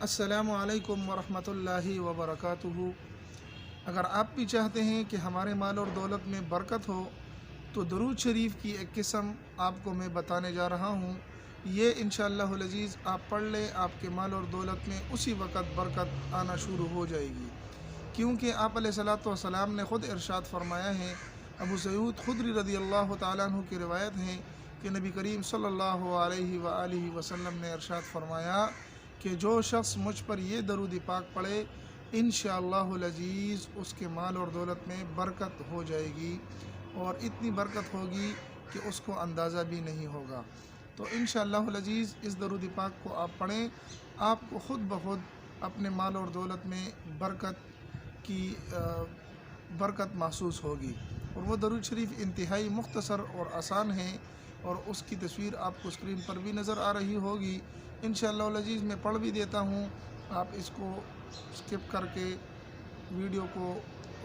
السلام علیکم ورحمۃ اللہ وبرکاتہ۔ اگر آپ بھی چاہتے ہیں کہ ہمارے مال اور دولت میں برکت ہو تو درود شریف کی ایک قسم آپ کو میں بتانے جا رہا ہوں۔ یہ انشاءاللہ العزیز آپ پڑھ لیں، آپ کے مال اور دولت میں اسی وقت برکت آنا شروع ہو جائے گی، کیونکہ آپ علیہ الصلاۃ والسلام نے خود ارشاد فرمایا ہے۔ ابو سعود خدری رضی اللہ تعالیٰ عنہ کی روایت ہے کہ نبی کریم صلی اللہ علیہ وآلہ وسلم نے ارشاد فرمایا کہ جو شخص مجھ پر یہ درود پاک پڑھے انشاءاللہ العزیز اس کے مال اور دولت میں برکت ہو جائے گی، اور اتنی برکت ہوگی کہ اس کو اندازہ بھی نہیں ہوگا۔ تو انشاءاللہ العزیز اس درود پاک کو آپ پڑھیں، آپ کو خود بخود اپنے مال اور دولت میں برکت محسوس ہوگی۔ اور وہ درود شریف انتہائی مختصر اور آسان ہے، اور اس کی تصویر آپ کو اسکرین پر بھی نظر آ رہی ہوگی۔ انشاءاللہ العزیز میں پڑھ بھی دیتا ہوں، آپ اس کو سکپ کر کے ویڈیو کو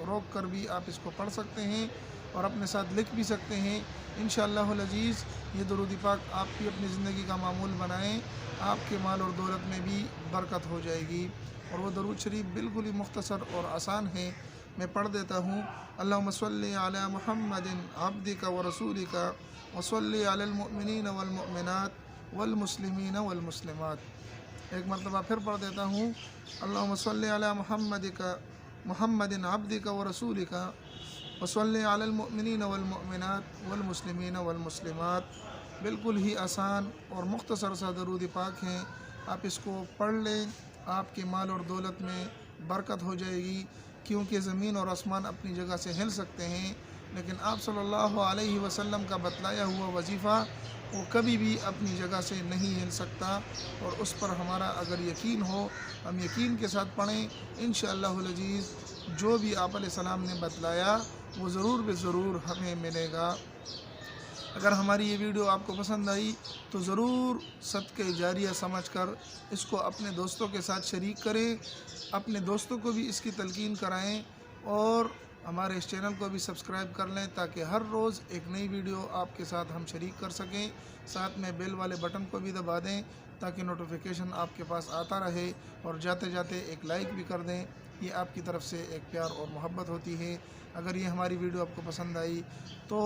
روک کر بھی آپ اس کو پڑھ سکتے ہیں اور اپنے ساتھ لکھ بھی سکتے ہیں۔ انشاءاللہ العزیز یہ درود پاک آپ بھی اپنی زندگی کا معمول بنائیں، آپ کے مال اور دولت میں بھی برکت ہو جائے گی۔ اور وہ درود شریف بالکل ہی مختصر اور آسان ہے، میں پڑھ دیتا ہوں۔ اللہم صلی علی محمد عبدک ورسولک وصلی علی المؤمنین والمؤمنات والمسلمین والمسلمات۔ ایک مرتبہ پھر پڑھ دیتا ہوں۔ اللہم صلی علی محمد عبدک ورسولک وصلی علی المؤمنین والمؤمنات والمسلمین والمسلمات۔ بالکل ہی آسان اور مختصر سا درود پاک ہیں، آپ اس کو پڑھ لیں، آپ کے مال اور دولت میں برکت ہو جائے گی، کیونکہ زمین اور آسمان اپنی جگہ سے ہل سکتے ہیں لیکن آپ صلی اللہ علیہ وسلم کا بتلایا ہوا وظیفہ وہ کبھی بھی اپنی جگہ سے نہیں ہل سکتا، اور اس پر ہمارا اگر یقین ہو، ہم یقین کے ساتھ پڑھیں، انشاءاللہ العزیز جو بھی آپ علیہ السلام نے بتلایا وہ ضرور بے ضرور ہمیں ملے گا۔ اگر ہماری یہ ویڈیو آپ کو پسند آئی تو ضرور صدقہ جاریہ سمجھ کر اس کو اپنے دوستوں کے ساتھ شریک کریں، اپنے دوستوں کو بھی اس کی تلقین کرائیں، اور ہمارے اس چینل کو بھی سبسکرائب کر لیں تاکہ ہر روز ایک نئی ویڈیو آپ کے ساتھ ہم شریک کر سکیں۔ ساتھ میں بیل والے بٹن کو بھی دبا دیں تاکہ نوٹیفیکیشن آپ کے پاس آتا رہے، اور جاتے جاتے ایک لائک بھی کر دیں، یہ آپ کی طرف سے ایک پیار اور محبت ہوتی ہے۔ اگر یہ ہماری ویڈیو آپ کو پسند آئی تو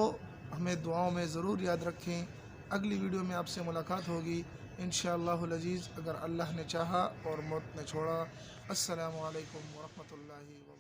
ہمیں دعاؤں میں ضرور یاد رکھیں۔ اگلی ویڈیو میں آپ سے ملاقات ہوگی انشاءاللہ العزیز، اگر اللہ نے چاہا اور موت نے چھوڑا۔ السلام علیکم ورحمۃ اللہ وبرکاتہ۔